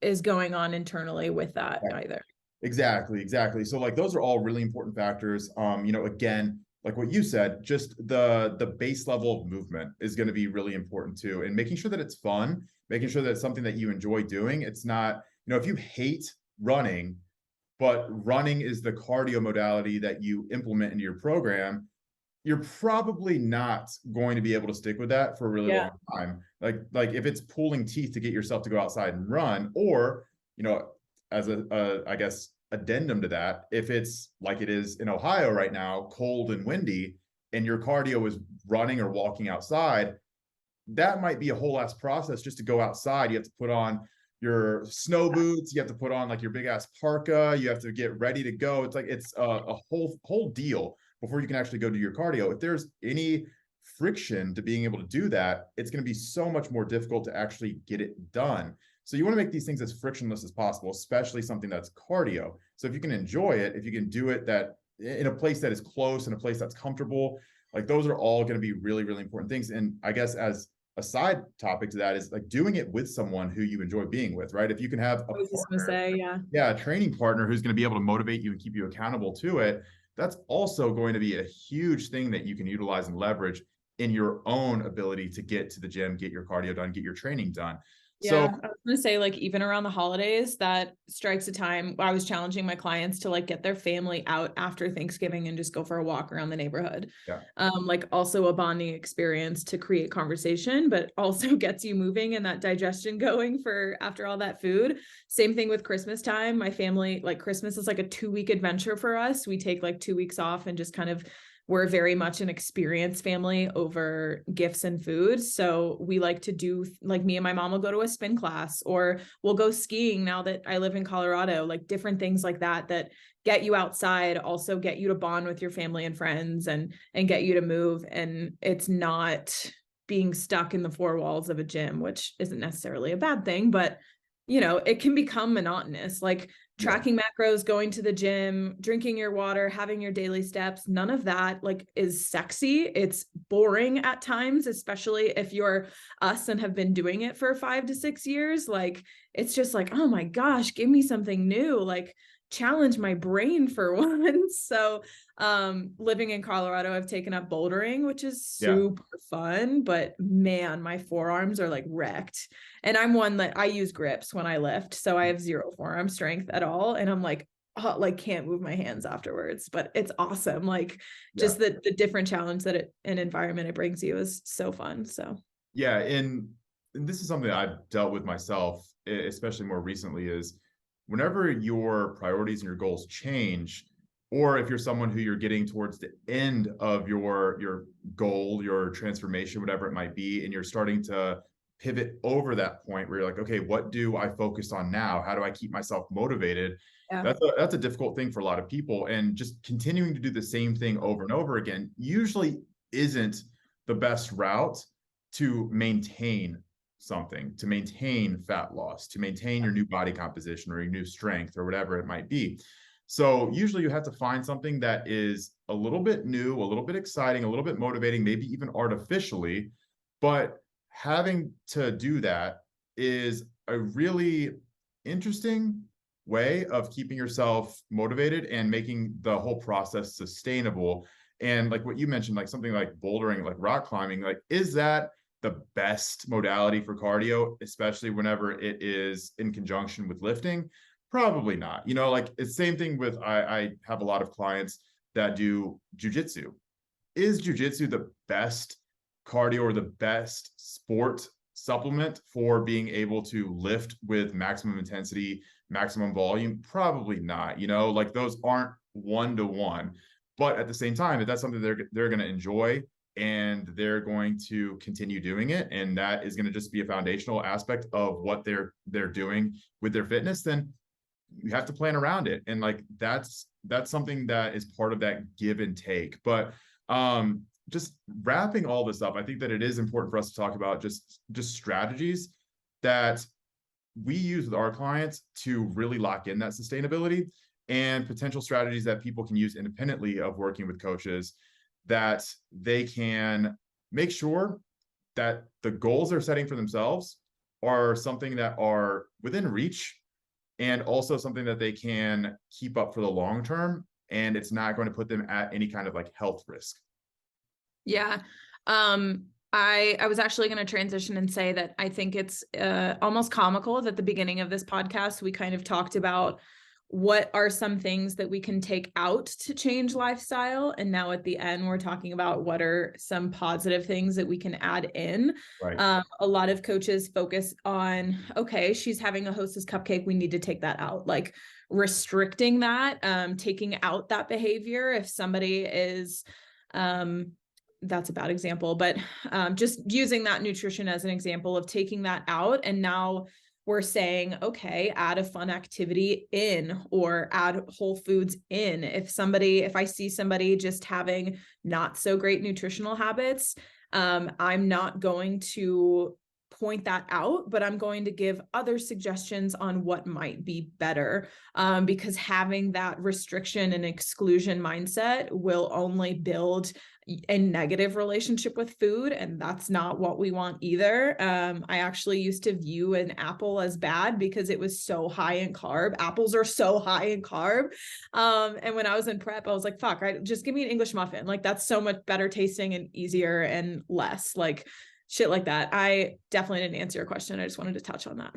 is going on internally with that either. Exactly. So like those are all really important factors. Again, like what you said, just the base level of movement is going to be really important too, and making sure that it's fun, making sure that it's something that you enjoy doing. It's not, if you hate running, but running is the cardio modality that you implement into your program, you're probably not going to be able to stick with that for a really long time. Like if it's pulling teeth to get yourself to go outside and run, or, as I guess, addendum to that, if it's like it is in Ohio right now, cold and windy, and your cardio is running or walking outside, that might be a whole ass process just to go outside. You have to put on your snow boots, you have to put on like your big ass parka, you have to get ready to go. It's like it's a whole deal before you can actually go do your cardio. If there's any friction to being able to do that, it's going to be so much more difficult to actually get it done. So you want to make these things as frictionless as possible, especially something that's cardio. So if you can enjoy it, if you can do it that in a place that is close, in a place that's comfortable, like those are all going to be really, really important things. And I guess as a side topic to that is like doing it with someone who you enjoy being with, right? If you can have a training partner who's going to be able to motivate you and keep you accountable to it, that's also going to be a huge thing that you can utilize and leverage in your own ability to get to the gym, get your cardio done, get your training done. Yeah, I was gonna say, like, even around the holidays, that strikes a time I was challenging my clients to like get their family out after Thanksgiving and just go for a walk around the neighborhood. Like also a bonding experience to create conversation, but also gets you moving and that digestion going for after all that food. Same thing with Christmas time. My family, like Christmas is like a 2-week adventure for us. We take like 2 weeks off and just kind of, we're very much an experience family over gifts and food. So we like to do, like, me and my mom will go to a spin class, or we'll go skiing now that I live in Colorado, like different things like that, that get you outside, also get you to bond with your family and friends and get you to move. And it's not being stuck in the four walls of a gym, which isn't necessarily a bad thing, but it can become monotonous. Like tracking macros, going to the gym, drinking your water, having your daily steps, none of that like is sexy. It's boring at times, especially if you're us and have been doing it for 5 to 6 years. Like, it's just like, oh my gosh, give me something new, like challenge my brain for once. So living in Colorado, I've taken up bouldering, which is super fun, but man, my forearms are like wrecked. And I'm one that I use grips when I lift, so I have zero forearm strength at all. And I'm like, oh, like can't move my hands afterwards, but it's awesome. Like just the different challenge that an environment it brings you is so fun. So and this is something that I've dealt with myself, especially more recently, is whenever your priorities and your goals change, or if you're someone who you're getting towards the end of your goal, your transformation, whatever it might be, and you're starting to pivot over that point where you're like, okay, what do I focus on now? How do I keep myself motivated? That's a difficult thing for a lot of people. And just continuing to do the same thing over and over again usually isn't the best route to maintain something, to maintain fat loss, to maintain your new body composition or your new strength or whatever it might be. So usually you have to find something that is a little bit new, a little bit exciting, a little bit motivating, maybe even artificially, but having to do that is a really interesting way of keeping yourself motivated and making the whole process sustainable. And like what you mentioned, like something like bouldering, like rock climbing, like, is that the best modality for cardio, especially whenever it is in conjunction with lifting? Probably not. You know, like it's same thing with I have a lot of clients that do jujitsu. Is jujitsu the best cardio or the best sport supplement for being able to lift with maximum intensity, maximum volume? Probably not. You know, like those aren't one to one. But at the same time, if that's something they're going to enjoy and they're going to continue doing it, and that is going to just be a foundational aspect of what they're doing with their fitness, then you have to plan around it. And like that's something that is part of that give and take. But just wrapping all this up, I think that it is important for us to talk about just strategies that we use with our clients to really lock in that sustainability, and potential strategies that people can use independently of working with coaches, that they can make sure that the goals they're setting for themselves are something that are within reach, and also something that they can keep up for the long term, and it's not going to put them at any kind of like health risk. Yeah. I was actually going to transition and say that I think it's almost comical that at the beginning of this podcast, we kind of talked about what are some things that we can take out to change lifestyle. And now at the end, we're talking about what are some positive things that we can add in. Right. A lot of coaches focus on, okay, she's having a Hostess cupcake. We need to take that out, like restricting that, taking out that behavior. If somebody is, that's a bad example, but just using that nutrition as an example of taking that out. And now we're saying, okay, add a fun activity in, or add whole foods in. If I see somebody just having not so great nutritional habits, I'm not going to point that out, but I'm going to give other suggestions on what might be better, because having that restriction and exclusion mindset will only build a negative relationship with food, and that's not what we want either. I actually used to view an apple as bad because it was so high in carb. Apples are so high in carb. And when I was in prep, I was like, fuck, right, just give me an English muffin. Like that's so much better tasting and easier and less like shit like that. I definitely didn't answer your question. I just wanted to touch on that.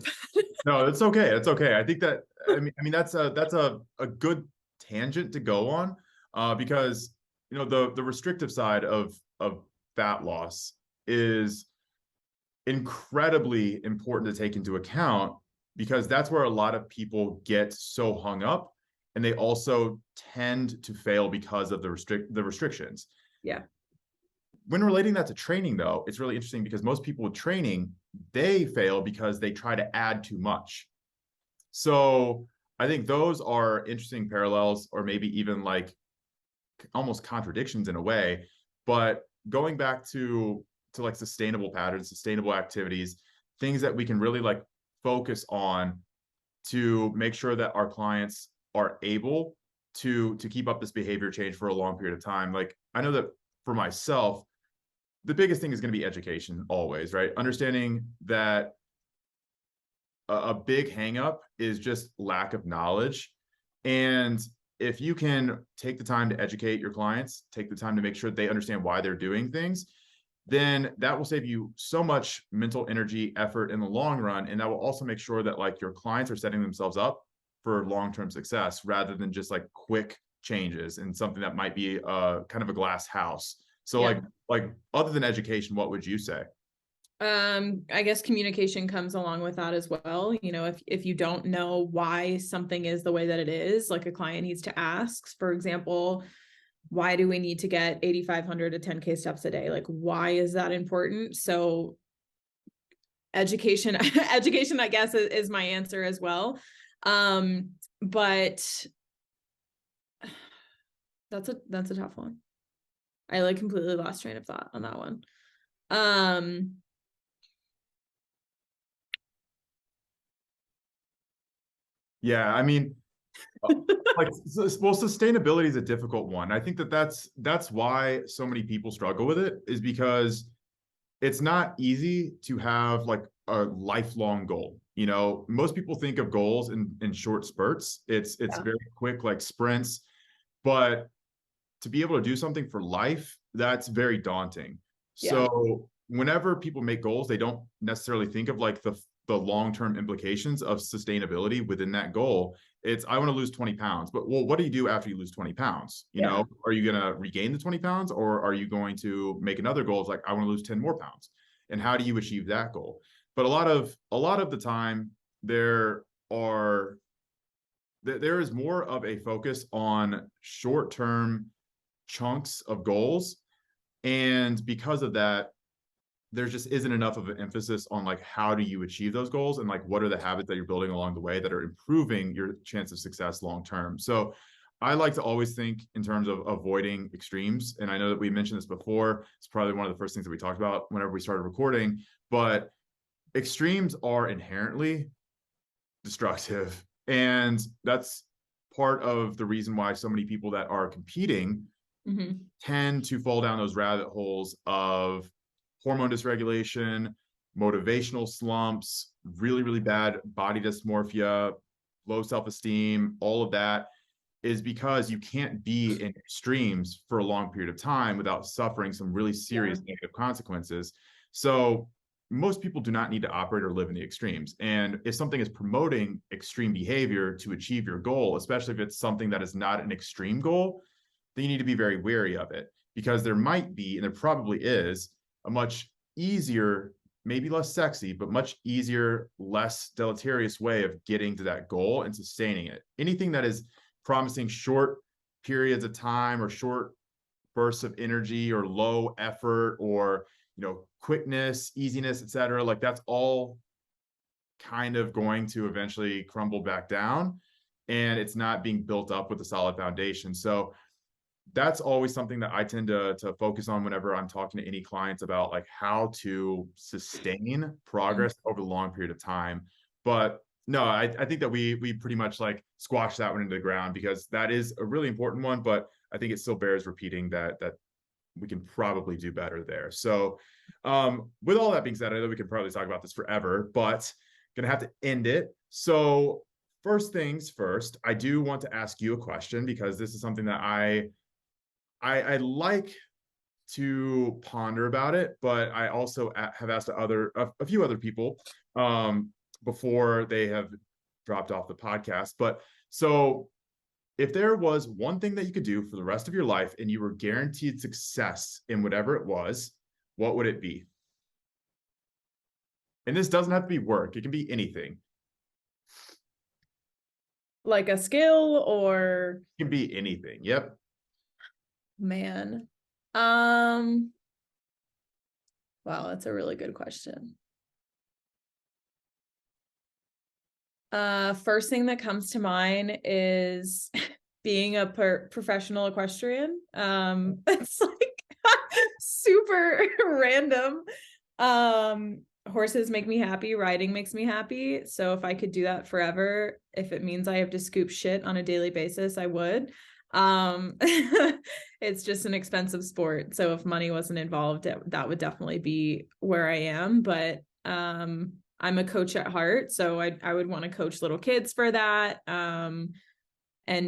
No, it's okay. It's okay. I think that I mean that's a good tangent to go on, because you know the restrictive side of fat loss is incredibly important to take into account, because that's where a lot of people get so hung up, and they also tend to fail because of the restrictions. Yeah. When relating that to training, though, it's really interesting because most people with training, they fail because they try to add too much. So I think those are interesting parallels, or maybe even like almost contradictions in a way. But going back to like sustainable patterns, sustainable activities, things that we can really like focus on to make sure that our clients are able to keep up this behavior change for a long period of time. Like I know that for myself, the biggest thing is going to be education always, right? Understanding that a big hang-up is just lack of knowledge. And if you can take the time to educate your clients, take the time to make sure they understand why they're doing things, then that will save you so much mental energy, effort in the long run. And that will also make sure that like your clients are setting themselves up for long-term success, rather than just like quick changes and something that might be kind of a glass house. So Yeah. like other than education, what would you say? I guess communication comes along with that as well. You know, if you don't know why something is the way that it is, like a client needs to ask, for example, why do we need to get 8,500 to 10K steps a day? Like, why is that important? So education, I guess is my answer as well. But that's a tough one. I like completely lost train of thought on that one. Yeah, I mean, like, well, sustainability is a difficult one. I think that's why so many people struggle with it, is because it's not easy to have like a lifelong goal. You know, most people think of goals in short spurts. It's Yeah. very quick, like sprints, but to be able to do something for life, that's very daunting. Yeah. So whenever people make goals, they don't necessarily think of like the long-term implications of sustainability within that goal. It's, I want to lose 20 pounds, but well, what do you do after you lose 20 pounds? You know, are you going to regain the 20 pounds, or are you going to make another goal? It's like, I want to lose 10 more pounds. And how do you achieve that goal? But a lot of the time there is more of a focus on short-term chunks of goals. And because of that, there just isn't enough of an emphasis on like, how do you achieve those goals, and like, what are the habits that you're building along the way that are improving your chance of success long term. So I like to always think in terms of avoiding extremes. And I know that we mentioned this before. It's probably one of the first things that we talked about whenever we started recording, but extremes are inherently destructive. And that's part of the reason why so many people that are competing tend to fall down those rabbit holes of hormone dysregulation, motivational slumps, really, really bad body dysmorphia, low self-esteem. All of that is because you can't be in extremes for a long period of time without suffering some really serious negative consequences. So most people do not need to operate or live in the extremes. And if something is promoting extreme behavior to achieve your goal, especially if it's something that is not an extreme goal, then you need to be very wary of it, because there might be, and there probably is, a much easier, maybe less sexy, but much easier, less deleterious way of getting to that goal and sustaining it. Anything that is promising short periods of time or short bursts of energy or low effort or, you know, quickness, easiness, etc., like that's all kind of going to eventually crumble back down, and it's not being built up with a solid foundation. So that's always something that I tend to focus on whenever I'm talking to any clients about like how to sustain progress over the long period of time. But no, I think that we pretty much like squashed that one into the ground, because that is a really important one, but I think it still bears repeating that we can probably do better there. So with all that being said, I know we could probably talk about this forever, but gonna have to end it. So first things first, I do want to ask you a question, because this is something that I like to ponder about it, but I also have asked a few other people before they have dropped off the podcast. But so if there was one thing that you could do for the rest of your life and you were guaranteed success in whatever it was, what would it be? And this doesn't have to be work. It can be anything. Like a skill, or It can be anything. Yep. man. Wow, that's a really good question. First thing that comes to mind is being a professional equestrian. It's like super random. Horses make me happy, riding makes me happy. So if I could do that forever, if it means I have to scoop shit on a daily basis, I would. It's just an expensive sport, so if money wasn't involved, that would definitely be where I am. But I'm a coach at heart, so I would want to coach little kids for that, and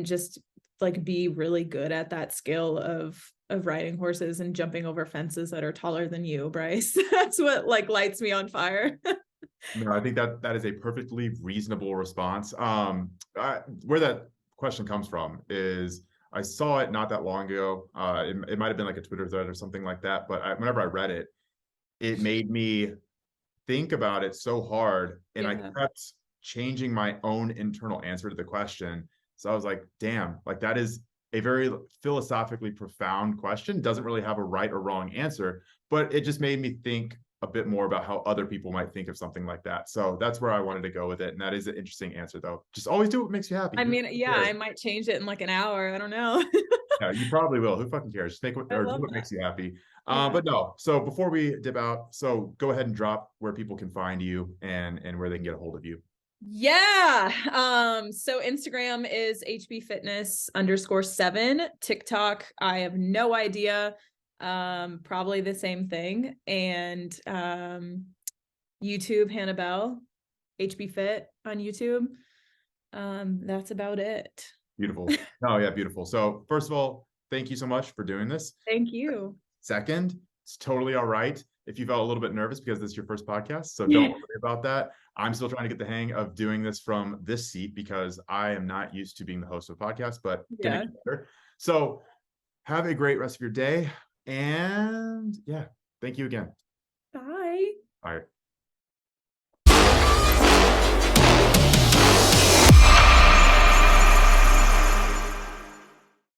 just like be really good at that skill of riding horses and jumping over fences that are taller than you, Bryce. That's what like lights me on fire. No, I think that is a perfectly reasonable response. Where that question comes from is, I saw it not that long ago. It might have been like a Twitter thread or something like that. But whenever I read it, it made me think about it so hard, and I kept changing my own internal answer to the question. So I was like, damn, like that is a very philosophically profound question. Doesn't really have a right or wrong answer, but it just made me think a bit more about how other people might think of something like that. So that's where I wanted to go with it. And that is an interesting answer, though. Just always do what makes you happy. I mean, yeah, I might change it in like an hour. I don't know. Yeah, you probably will. Who fucking cares? Just make what, or do what makes you happy. But no, so before we dip out, so go ahead and drop where people can find you and where they can get a hold of you. Yeah. So Instagram is hbfitness_7. TikTok, I have no idea. Probably the same thing. And YouTube, Hannah Bell, HBFit on YouTube. That's about it. Beautiful. Oh yeah, beautiful. So first of all, thank you so much for doing this. Thank you. Second, It's totally all right if you felt a little bit nervous because this is your first podcast. So Yeah. don't worry about that. I'm still trying to get the hang of doing this from this seat because I am not used to being the host of a podcast, but gonna Yeah. get better. So have a great rest of your day. And yeah, thank you again. Bye. All right.